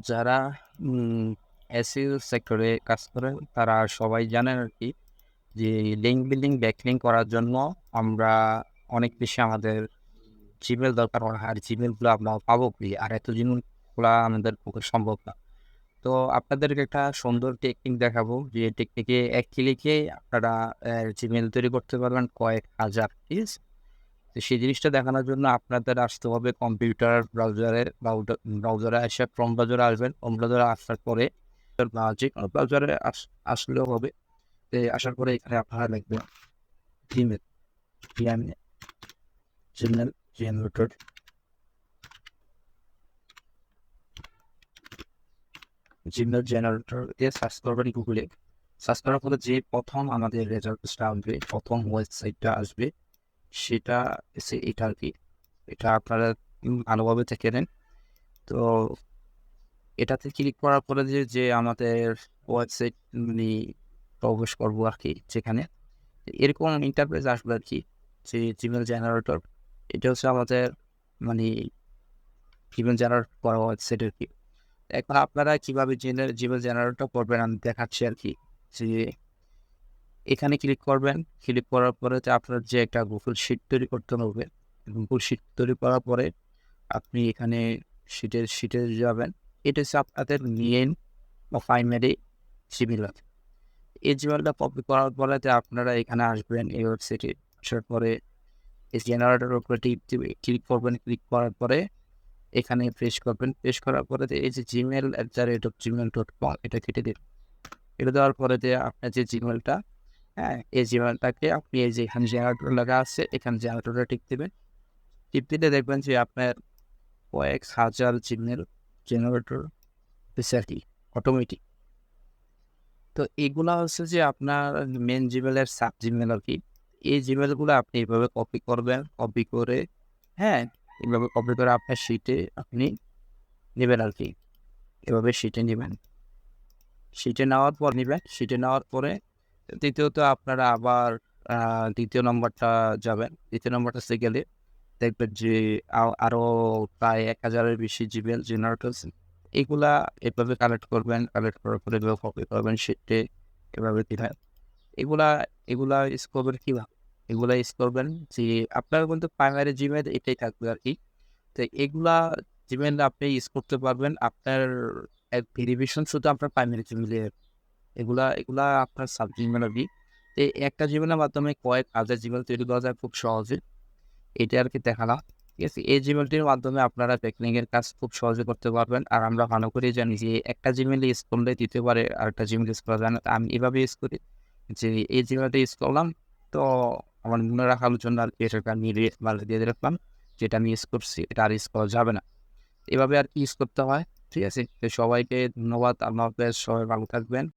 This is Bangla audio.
যারা এসইও সেক্টরে কাজ করেন তারা সবাই জানেন আরকি যে লিঙ্ক বিল্ডিং, ব্যাকলিঙ্ক করার জন্য আমরা অনেক বেশি আমাদের Gmail দরকার হয়। আর Gmail গুলো আমরা পাবো কই? আর এত Gmail খোলা আমাদের পক্ষে সম্ভব না। তো আপনাদেরকে একটা সুন্দর টেকনিক দেখাবো যে টেকনিকে এক ক্লিকে আপনারা Gmail তৈরি করতে পারবেন কয়েক হাজার, ঠিক আছে? তো সেই জিনিসটা দেখানোর জন্য আপনাদের আসতে হবে কম্পিউটার ব্রাউজারে এসে ক্রোম ব্রাউজারে আসবেন। ক্রোম ব্রাউজারে আসার পরে বা যেকোনো ব্রাউজারে আসলেও হবে। আসার পরে এখানে আপনারা লিখবেন Gmail, Gmail generator, Gmail generator দিয়ে সার্চ করবেন গুগলে। সার্চ করার পরে যে প্রথম আমাদের রেজাল্টসটা আসবে, প্রথম ওয়েবসাইটটা আসবে সেটা হচ্ছে এটা আরকি। এটা আপনারা ভালোভাবে দেখে নেন। তো এটাতে ক্লিক করার পরে যে আমাদের ওয়েবসাইট মানে প্রবেশ করবো আরকি যেখানে। এরকম ইন্টারফেস আসবে আরকি যে Gmail জেনারেটর। এটা হচ্ছে আমাদের মানে Gmail জেনারেট করা ওয়েবসাইট আরকি। এখন আপনারা কিভাবে Gmail জেনারেটর করবেন আমি দেখাচ্ছি আরকি। যে এখানে ক্লিক করবেন। ক্লিক করার পরে আপনার যে একটা Google Sheet তৈরি করতে হবে। Google Sheet তৈরি করার পরে আপনি এখানে শিটে যাবেন। এটা হচ্ছে আপনাদের মেইন বা প্রাইমারি Gmail। এই Gmailটা কপি করার পরে আপনারা এখানে আসবেন এই ওয়েবসাইটে। আসার পরে এই জেনারেটরের উপরে ক্লিক করবেন। ক্লিক করার পরে এখানে পেস্ট করবেন। পেস্ট করার পরে এই যে gmail@gmail.com এটা কেটে দিন। কেটে দেওয়ার পরে আপনার যে Gmailটা, হ্যাঁ? এই Gmailটাকে আপনি এই যে এখানে জেনারেটর লেখা আছে, এখানে জেনারেটরে টিক দিবেন। টিপ দিলে দেখবেন যে আপনার কয়েক হাজার Gmail জেনারেটর হইছে আরকি অটোমেটিক। তো এগুলা হচ্ছে যে আপনার মেইন Gmail এর সাব Gmail আরকি। এই Gmail গুলা আপনি এভাবে কপি করবেন। কপি করে, হ্যাঁ? এভাবে কপি করে আপনার শিটে আপনি নিবেন আরকি। এভাবে শিটে নিবেন। শিটে নেওয়ার পর নিবেন। শিটে নেওয়ার পরে দ্বিতীয়ত আপনারা আবার আ ২য় নম্বরটা যাবেন। ২য় নম্বরটাতে গেলে দেখবেন যে আরো প্রায় ১,০০০ এর বেশি Gmail জেনারেটরস এগুলা এভাবে কালেক্ট করবেন। কালেক্ট করার পরে এগুলো কপি করবেন শিটে এভাবে দিবেন। এগুলা এগুলা ইউজ করবেন কিভাবে? এগুলা ইউজ করবেন যে আপনার কিন্তু প্রাইমারি Gmail এটাই থাকবে আরকি। তো এগুলা Gmail আপনি ইউজ করতে পারবেন। আপনার ভেরিফিকেশন শুধু আপনার প্রাইমারি Gmail এ এগুলা আপনার সাব Gmail আরকি। তো এই একটা Gmail এর মাধ্যমে কয়েক হাজার Gmail তৈরি করা যায় খুব সহজে। এটা আরকি দেখালাম। ঠিক আছে? এই Gmailটির মাধ্যমে আপনারা টেকনিক এর কাজ খুব সহজে করতে পারবেন। আর আমরা ভালো করেই জানি যে একটা Gmail ইউজ করলে ২য় বারে আরেকটা Gmail ইউজ করা যায় না। আমি এভাবে ইউজ করি যে এই Gmailটা ইউজ করলাম। তো আমার মনে রাখার জন্য আরকি এটাকে আমি দিয়ে রাখলাম। যেটা আমি ইউজ করছি এটা আর ইউজ করা যাবে না। এভাবে আরকি ইউজ করতে হয়। ঠিক আছে? তো সবাইকে ধন্যবাদ। আল্লাহ হাফেজ। সবাই ভালো থাকবেন।